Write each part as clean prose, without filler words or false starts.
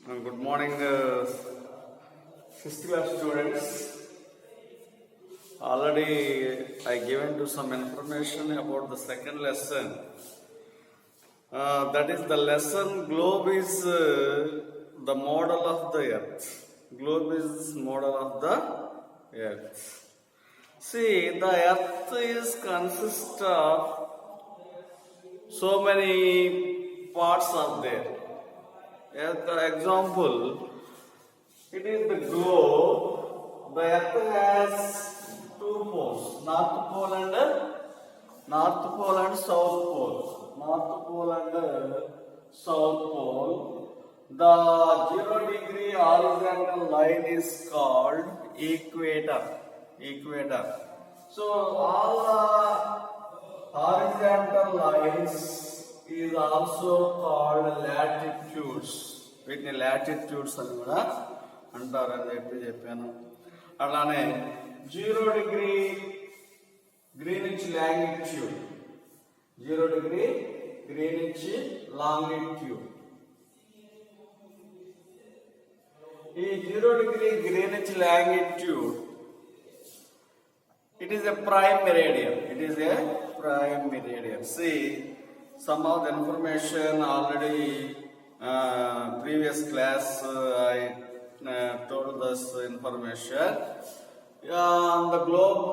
Good morning, fifth class students. Already I given to some information about the second lesson. That is the lesson. Globe is the model of the earth. Globe is model of the earth. See, the earth is consist of so many parts are there. As the example, it is the globe. The earth has two poles, North Pole and South Pole. North Pole and South Pole. The 0-degree horizontal line is called equator. So all the horizontal lines is also called latitudes. వీటిని latitudes అని కూడా అంటారని చెప్పాను. అలానే 0-degree Greenwich longitude, 0-degree Greenwich longitude. ఈ 0-degree Greenwich longitude it is a prime meridian. See, some of the information already previous class I told this information. The globe,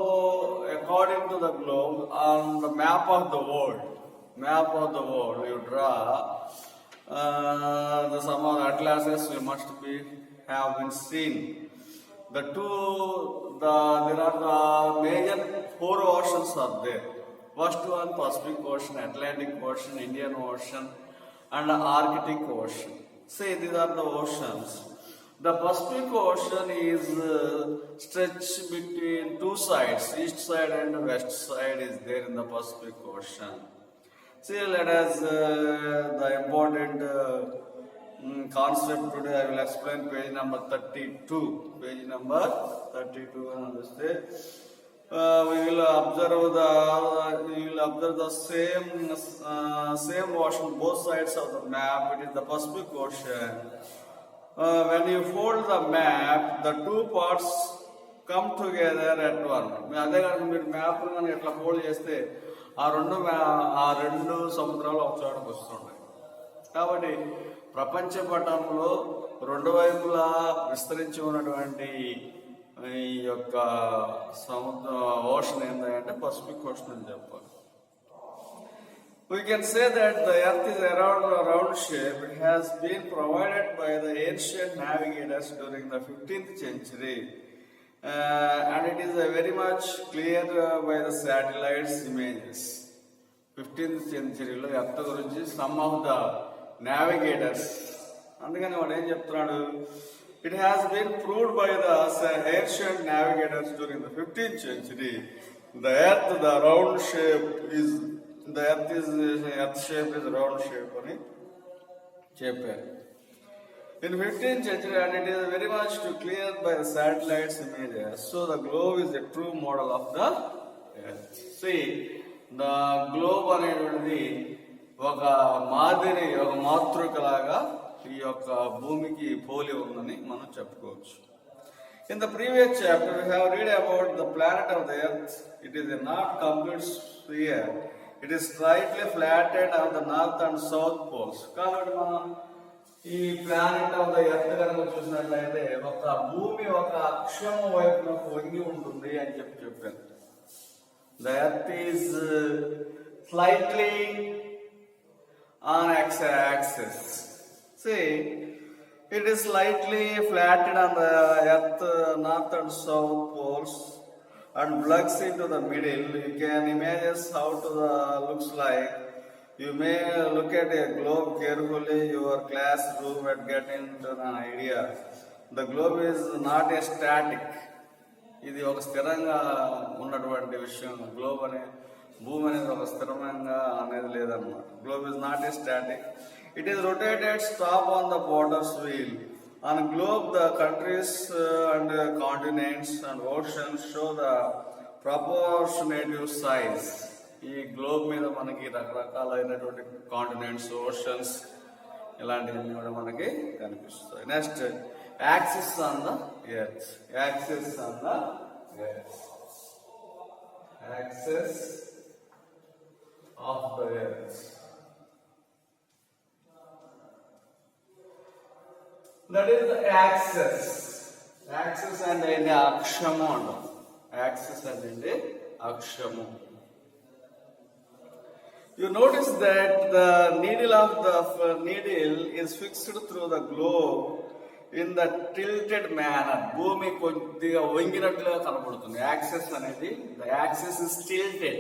according to the globe, on the map of the world, you draw some of the atlases. You must have been seen. There are the major four oceans are there. First one, Pacific Ocean, Atlantic Ocean, Indian Ocean, and Arctic Ocean. See, these are the oceans. The Pacific Ocean is stretched between two sides, east side and west side is there in the Pacific Ocean. See, let us the important concept today I will explain page number 32. Page number 32 and we will observe the same ocean, both sides of the map. It is the Pacific Ocean. When you fold the map, the two parts come together at one. అదే కనుక మీరు map కానీ ఎట్లా fold చేస్తే ఆ రెండు సముద్రాలు ఒక చోటకు వస్తున్నాయి. కాబట్టి ప్రపంచ పటంలో రెండు వైపులా విస్తరించి ఉన్నటువంటి ఈ యొక్క సముద్ర ఓషన్ ఏంటంటే పసిఫిక్ ఓషన్ అని చెప్పాలి. We can say that the earth is around a round shape. It has been provided by the ancient navigators during the 15th century and it is very much clear by the satellites images. 15th century లో earth గురించి some of the navigators, అందుకని వాడు ఏం చెప్తున్నాడు, it has been proved by the ancient navigators during the 15th century the earth shape is round shape అని చెప్పారు. In 15th century and it is very much clear by the satellites images, so the globe is a true model of the earth. See, the globe అనేటువంటిది ఒక మాతృకలాగా ఈ యొక్క భూమికి పోలి ఉందని మనం చెప్పుకోవచ్చు. In the previous chapter we have read about the planet of the earth. It is a not complete sphere. It is slightly flattened on the north and south poles. కాబట్టి మనం ఈ ప్లానెట్ ఆఫ్ ద ఎర్త్ కనుక చూసినట్లయితే ఒక భూమి ఒక అక్షం వైపున వంగి ఉంటుంది అని చెప్పాను. The earth is slightly on x-axis. See, it is slightly flattened on the earth north and south poles and plugs into the middle. You can imagine how it looks like. You may look at a globe carefully. Your classroom and get into an idea. The globe is not a static. ఇది ఒక స్థిరంగా ఉన్నటువంటి విషయం. Globe అనే భూమి అనేది ఒక స్థిరంగా అనేది లేదన్నమాట. Globe is not a static. It is rotated stop on the potter's wheel. On globe, the countries and continents and oceans show the proportionate size. ఈ గ్లోబ్ మీద మనకి రకరకాలైనటువంటి కాంటినెంట్స్, ఓషన్స్ ఇలాంటివన్నీ కూడా మనకి కనిపిస్తాయి. Next axis on the earth. Axis on the earth. Axis of the earth. That is the axis. Axis అంటే ఏంటి? అక్షము అంటాం. యాక్సిస్ అంటే ఏంటి? అక్షము. You notice that the needle of the needle is fixed through the globe in the tilted manner. భూమి కొద్దిగా వంగినట్లుగా కనపడుతుంది. Axis అనేది, the axis is tilted.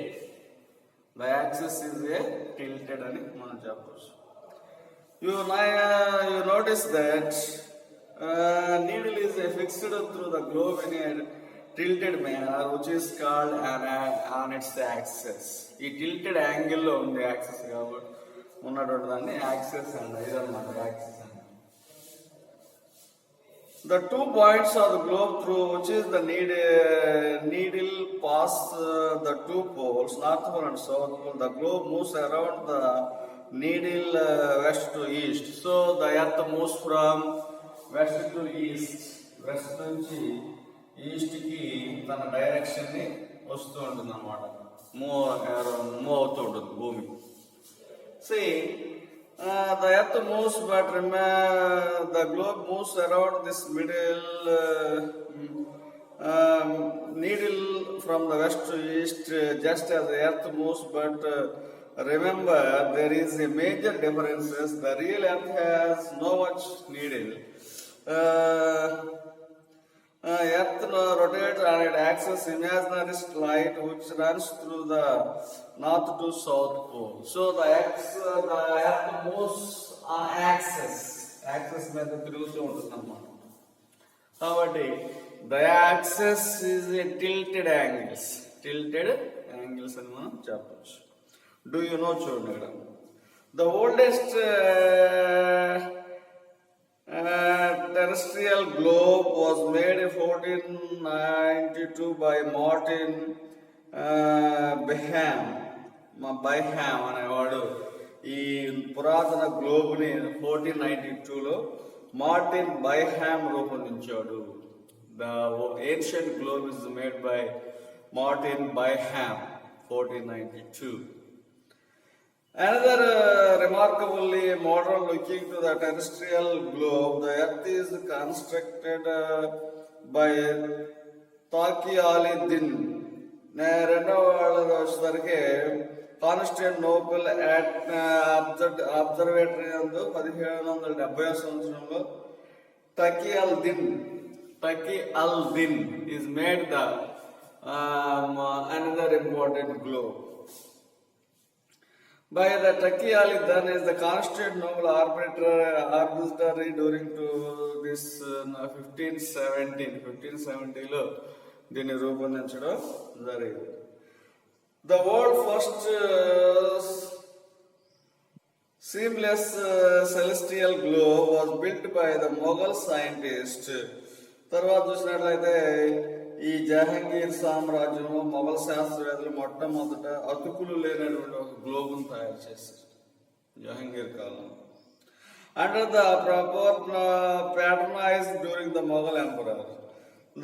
The axis is a tilted అని మనం చెప్పవచ్చు. You notice that needle is fixed through the globe in a tilted manner, which is called on its axis. ఈ tilted angle లో ఉంది axis కాబట్టి ఉన్నటువంటి దాన్ని axis అండి. ఇదన్నమాట యాక్సిస్ అండి. The 2 points of the globe through which is the needle pass the 2 poles, north pole and south pole. The globe moves around the needle west to east. So the earth moves from west to east. West నుంచి east కి తన direction ని వస్తూ ఉంటుంది అన్నమాట. Move అవుతూ ఉంటుంది భూమి. See, the earth moves, but the globe moves around this middle needle from the west to east, just as the earth moves. But remember, there is a major differences. The real earth has no much needle. Earth rotates on its axis, imaginary light which runs through the north to south pole. So the earth moves on axis. Axis మీద తిరుగుతూ ఉంటుంది అన్నమాట. కాబట్టి the axis is a tilted angles. Tilted angles అని మనం చెప్పవచ్చు. Do you know? చూడండి ఇక్కడ. The oldest terrestrial globe was made in 1492 by Martin Byham అనేవాడు ఈ పురాతన గ్లోబ్ ని 1492లో Martin బైహామ్ రూపొందించాడు. The ancient globe is made by Martin Byham 1492. Another remarkably modern looking to the terrestrial globe, the earth is constructed by తాకియాలిద్దీన్. రెండవ వాళ్ళది వచ్చేసరికి Constantinople observatory నందు 1770 సంవత్సరంలో Taqi-al-Din is made the another important globe. By the Taqi-al-Din is the Constantinople arbitrary during to this 1570లో దీన్ని రూపొందించడం జరిగింది. The world first seamless celestial globe was built by the Mughal scientist. తర్వాత చూసినట్లయితే ఈ జహాంగీర్ సామ్రాజ్యంలో మొఘల్ శాస్త్రవేత్తలు మొట్టమొదట అతుకులు లేనటువంటి ఒక గ్లోబును తయారు చేశారు జహాంగీర్ కాలంలో. Under the patronized during the Mughal emperor.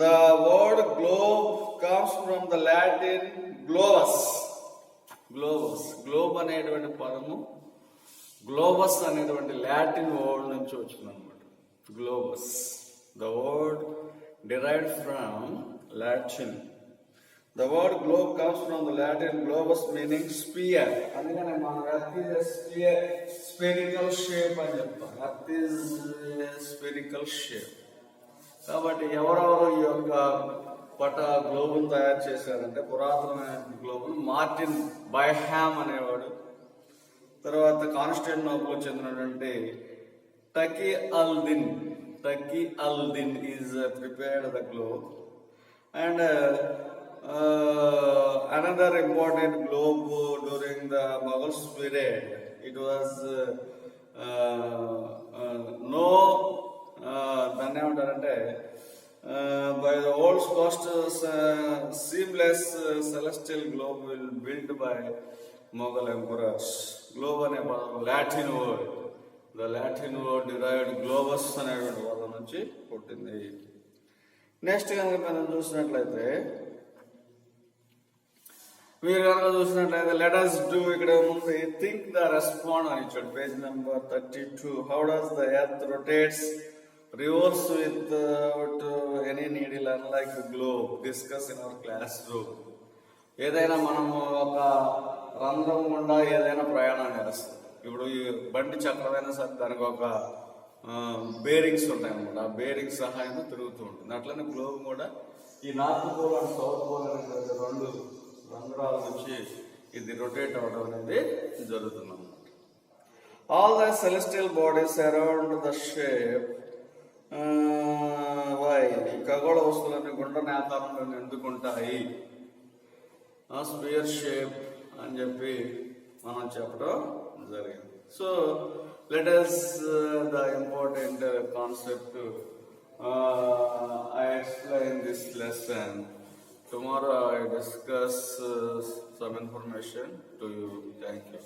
The word globe comes from the Latin globus. Globe అనేటువంటి పదము గ్లోబస్ అనేటువంటి లాటిన్ వర్డ్ నుంచి వచ్చింది అనమాట. Globus, the word derived from Latin. The word globe comes from the Latin globus meaning sphere. అందుకనే మనం earth is a spherical shape అని చెప్తాం. earth is a spherical shape. కాబట్టి ఎవరెవరు ఈ యొక్క గ్లోబును తయారు చేశారంటే పురాతనమైన గ్లోబును మార్టిన్ బైహామ్ అనేవాడు. తర్వాత కాన్స్టాంటినోపుల్ చెందినటువంటి Taqi-al-Din is prepared the globe. And another important globe during the Mughal period, it was దాన్ని ఏమంటారంటే by the world's first seamless celestial globe will built by Mughal emperors. Globe అనే పదం Latin word. The Latin word derived Globus అనేటువంటి పదం నుంచి పుట్టింది. Next కనుక మనం చూసినట్లయితే లెట్ us do ఇక్కడ ఉంది థింక్ ద రెస్పాండ్ అని ఇచ్చాడు page number 32. How does the earth rotates revolves without any needle unlike the globe. Discuss in our classroom. ఏదైనా మనము ఒక రంధ్రం గుండా ఏదైనా ప్రయాణం చేస్తాం. ఇప్పుడు ఈ బండి చక్రమైనా సరే దానికి ఒక బేరింగ్స్ ఉంటాయి అన్నమాట. ఆ బేరింగ్స్ సహాయంతో తిరుగుతూ ఉంటుంది. అట్లనే గ్లోబ్ కూడా ఈ north pole and south pole అనేటువంటి రెండు రంధ్రాల నుంచి ఇది రొటేట్ అవడం అనేది జరుగుతుంది అన్నమాట. All the celestial bodies around the shape ఖగోళ వస్తువులన్నీ గుండ్రని ఆకారంలో ఎందుకుంటాయి, స్పియర్ షేప్ అని చెప్పి మనం చెప్పడం జరిగింది. So let us the important concept I explain this lesson. Tomorrow I discuss some information to you. Thank you.